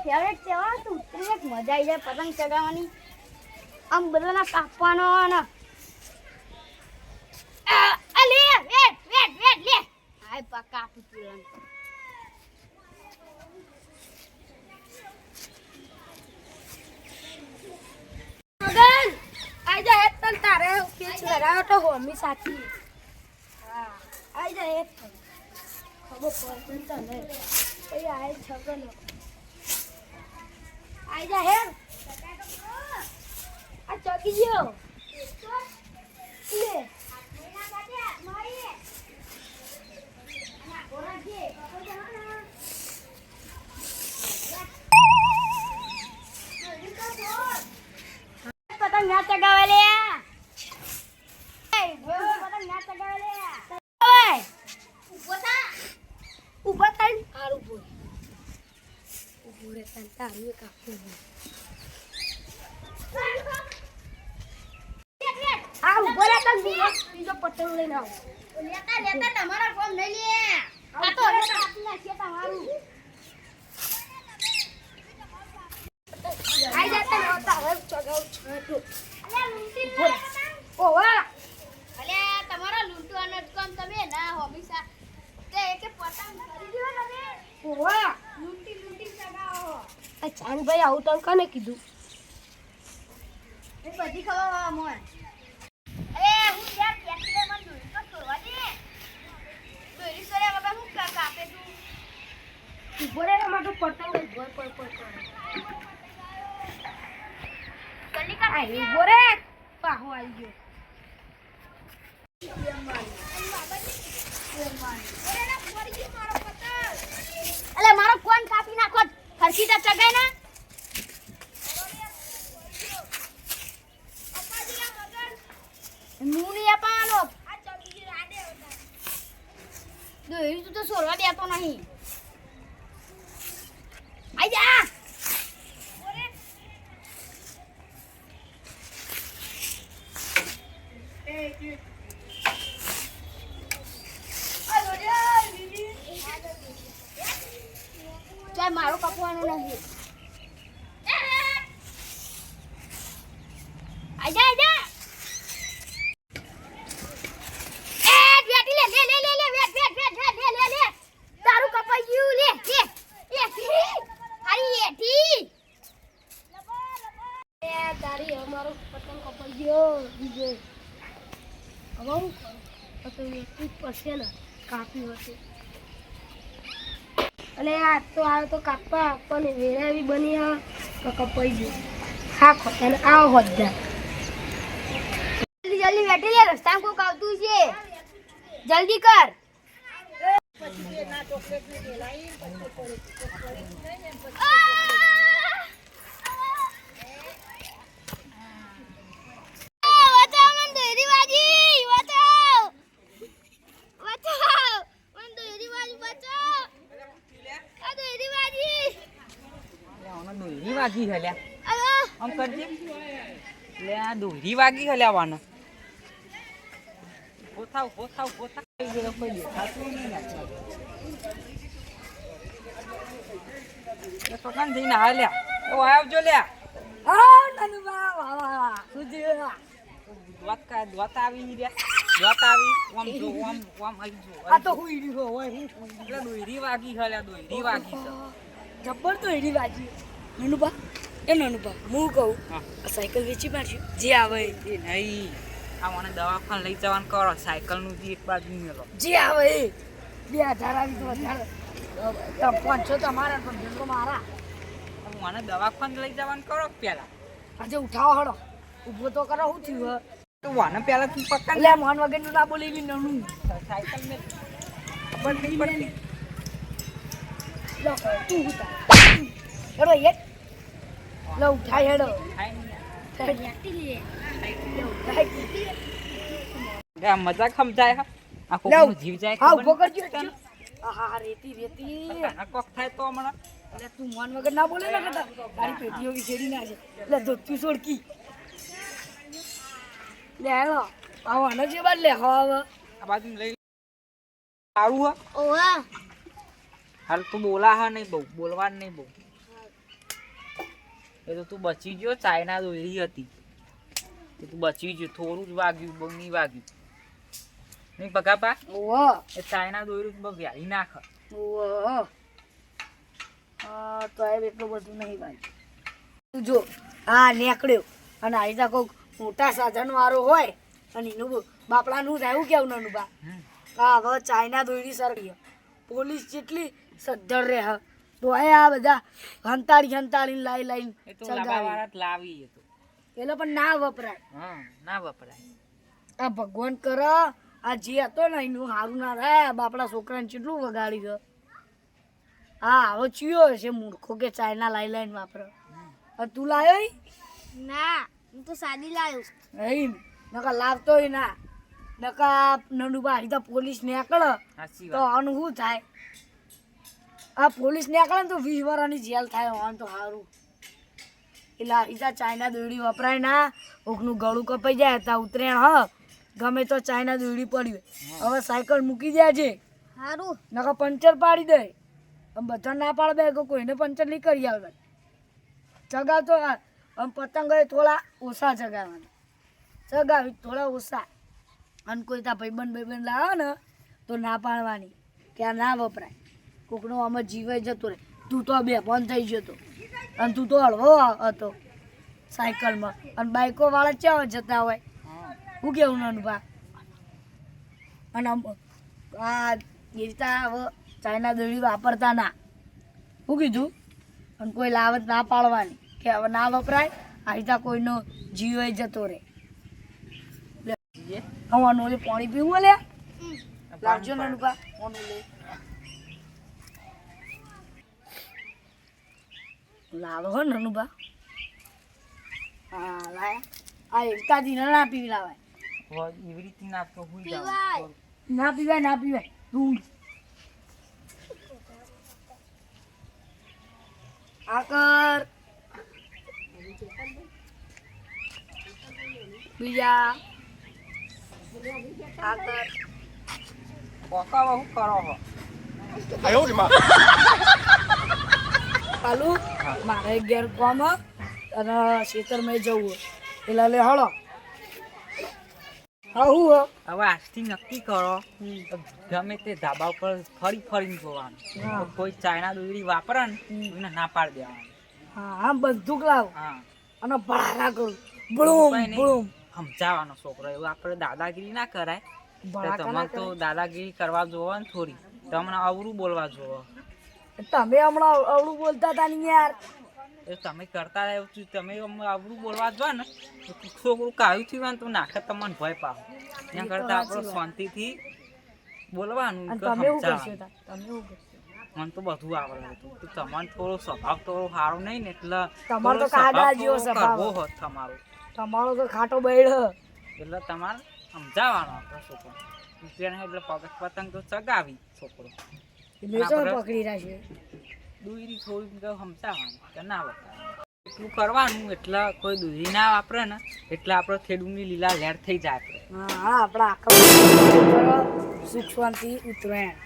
Favourite તહેવાર તો ઉતરીને જ મજા આવી જાય પતંગ ચગાવવાની આમ બધાના કાપવાનો ને લે વેટ વેટ વેટ લે હાય પા કાપી તુરંત મગન આઈ જા એક તન તારે પીચ લગાવ તો હોમી સાથી હા આઈ જા એક ખબર પડતી તને ઓય આય છગન આઈ જા હે આ ચકી ગયો લે મહિના કાટે મારી ના કોરા જે કપડ જવાના પતંગ ના ચગાવે લે પતંગ ના ચગાવે લે ઓય ઉભો થા હારું બોલ ઉભો રે તન તારું કાપું હા ઉભો રે તન બીજો પતંગ લઈને આવ લેતા તમારા ફોન લઈ લે આ તો કાપી નાખીએ તમારું આઈ જા તને તારે ચગાવ છોટું અલ્યા લૂંટી ના ઓવા અલ્યા તમારા લૂંટવાનો જ કામ તમે ના હોમીસા તે એકે પતંગ કરી દીધો તમે ઓવા લૂંટી ચગાવો આ ચાંદભાઈ આવું તને કોને કીધું એ બધી ખબર મોય અરે હું યાર પેટલે મન દોરી તો છોડવા દે દોરી સોરે બાબા હું કાપે તું ઉભો રે મારો પતંગ ભોય પર જલ્દી કર આઈ ઉભો રે પાહો આવી ગયો અલે મારો ફોન કાપી નાખો ખરખી તા ચગાય ના મુની અપાનો આ ચગી રાડે હોતા દોરી તું તો સોરવા દેતો નહીં આઈ જા ઓરે એ ચાલ મારો કાપવાનો નથી આજા આજા એ બેટી લે લે લે લે વેટ વેટ વેટ લે લે લે તારું કપાઈ ગયું લે લે હારી એઠી એ તારી અમારો પતંગ કપાઈ ગયો બીજો હવે હું પતંગ એક પરસે ને કાપી હશે અને આ તો આ તો કાપવા પણ વેરાવી બની તો કપાઈ ગયું હા ખોટાને આવો હોદ્દા જલ્દી જલ્દી બેઠી લે રસ્તામાં કોક આવતું છે જલ્દી કર દોરી વાગી હલ્યા આમ કરજે લે આ દોરી વાગી હલ્યા વાના પોથાવ કોઈ દેખાતું નહીં પકડ જઈને હાલ્યા તો આવજો લ્યા હા નાનુ બા સુજી દ્વાત આવી રહ્યા દ્વાત આવી ઓમ જો ઓમ આવી જો આ તો હુઈ રહ્યો હોય એટલે દોરી વાગી હલ્યા દોરી વાગી જબ્બર તો એડી બાજી નાનુબા હું કહું સાયકલ વેચી પાડશું જે આવે એ નહીં આ મને દવાખાને લઈ જવાનું કરો સાયકલનું જે એક બાજુ મેલો જે આવે એ 2000 આવી તો વધારે 500 તમારા પણ ભેગો મારા મને દવાખાને લઈ જવાનું કરો પેલા આજે ઉઠાવો હડો ઊભો તો કરો હું થયું તો વાને પેલા તું પકડ લે મોહન વગરનું ના બોલી બી નનું સાયકલ મે પડતી લો તું ઉઠા હેડો એક લો ઉઠાય હેડો મજાક સમજાય આખો જીવ જાય હા ઉભો કરજો હા રેતી કોક થાય તો હમણાં એટલે તું મોન વગર ના બોલે ને કદા તારી પેટીઓ વિછેડી ના છે એટલે ધોતું સોડકી લે હેલો આવો આનો જે બાદ લે હવે આ બાજુ લઈ સારું હા ઓવા હાલ તું બોલા હા નહીં બહુ બોલવાનું નહીં બહુ એ તો તું બચી ગયો, ચાઇના દોરી હતી એ તું બચી ગયો, થોડું જ વાગ્યું, બહુ નહીં વાગ્યું નહીં પગાપા. ઓહો એ ચાઇના દોરી બહુ વ્યારી નાખ. ઓહો હા તો એ એટલું બધું નહીં ભાઈ. તું જો હા નીકળ્યો અને આવી તા કોઈક મોટા સાધન વાળો હોય અને એનું બાપડાનું થાય એવું કેવું નાનું બા. હા હવે ચાઇના દોરી સરકી પોલીસ જેટલી સદ્ધર રહે હ તો આ બધા હંતાડીને લાઈને એ તો લાવાવાળા જ લાવી એ તો. પેલો પણ ના વપરાય. હા ના વપરાય. આ ભગવાન કર આ જે હતો ને એનું સારું ના થાય. બાપડા છોકરાને કેટલું વગાડી ગયો. હા હવે ચિયો છે મૂર્ખો કે ચાઇના લાઈને વાપરે. તું લાયો ઈ? ના હું તો સાદી લાવ્યો. નહીં નકા લાવતો ના નકા નનુબા હરીતા પોલીસ નીકળે સાચી તો વાત. આનું શું થાય? આ પોલીસ નીકળે ને તો 20 વર્ષની જેલ થાય. આમ તો સારું એટલે હરીતા ચાઇના દોરડી વપરાય ના. કોકનું ગળું કપાઈ જાય તા ઉતરેણ હ ગમે તો ચાઇના દોરડી પડી હોય. હવે સાયકલ મૂકી દેજે સારું. નકા પંચર પાડી દે. આમ બધા ના પાડે કે કોઈને પંચર નહીં કરી આવે. ચગાવતો આમ પતંગ થોડા ઓછા ચગાવવાના. ચગાવી થોડા ઓછા અને કોઈ તા ભાઈબંધ લાવે ને તો ના પાડવાની કે આ ના વપરાય. કોકનો આમાં જીવાઈ જતો રહે. તું તો બે બંધ થઈ જતો અને તું તો હળવો હતો સાયકલમાં અને બાઈકો વાળા ક્યાં જતા હોય. શું કેવું નાનું બા? અને આ એ રીતે હવે ચાઇના દોરી વાપરતા ના. શું કીધું? અને કોઈ લાવત ના પાડવાની કે હવે ના વપરાય. આ રીતે કોઈનો જીવાઈ જતો રહે. હવાનું ઓલે પાણી પીવું લે લાવજો નાનું બા. ઓનું લે લાવો હો નાનું બા. હા લાય. આ એકતાજી ના પીવી લાવાય. એવી રીતે ના તો હુઈ જાવ. પીવાય. ના પીવાય તું આકર બીજા આકર કોકા બહુ કરો હો. ચાલુ મારે ઘેર કામ અને ખેતરમાં જવું એટલે લે હળો. હા હું હવે આજથી નક્કી કરો તો ગમે તે ધાબા ઉપર ફરીને જોવાનું. હા. તો કોઈ ચાઇના દોરી વાપરે ને એને ના પાડી દેવાનું. હા હા બંદૂક લાવ હા અને ભડાકા કરું બળુમ કોઈ નહીં. બળુમ સમજાવવાનો છોકરો. એવું આપણે દાદાગીરી ના કરાય. ભડાકા તમારે ના તો કરે. દાદાગીરી કરવા જોવો ને થોડી. તમને અવરું બોલવા જોવો. તમે હમણાં અવળું બોલતા હતા ને યાર. એ તમે કરતા રહ્યો છો. તમે અવરું બોલવા જો ને તો છોકરું કાયું થયું હોય ને તો નાખે તમને ભય પાવ. એના કરતા આપણે શાંતિથી બોલવાનું અને કે તમે એવું કરશો સમજાવવાનું. તમે એવું કરશો. મને તો બધું આવડે હતું. તો તમારે થોડો સ્વભાવ થોડો સારો નહીં ને એટલે તમારો તો થોડો કાડા સ્વભાવ જેવો થોડો સ્વભાવ. કરવો હોત તમારો. તમારો તો ખાટો બૈડ એટલે તમારે સમજાવવાનો આપણો છોકરો. તેને એટલે પતંગ તો ચગાવી છોકરો. મેચો આપણે- પકડી રાખશે. દૂરી થોડી સમજાવવાનું કે ના વપરાય. એટલું કરવાનું એટલે કોઈ દૂરી ના વાપરે ને એટલે આપણે ખેડૂતની લીલા લહેર થઈ જાય આપણે. હા આપણા આખા સુખ શાંતિ ઉતરાયણ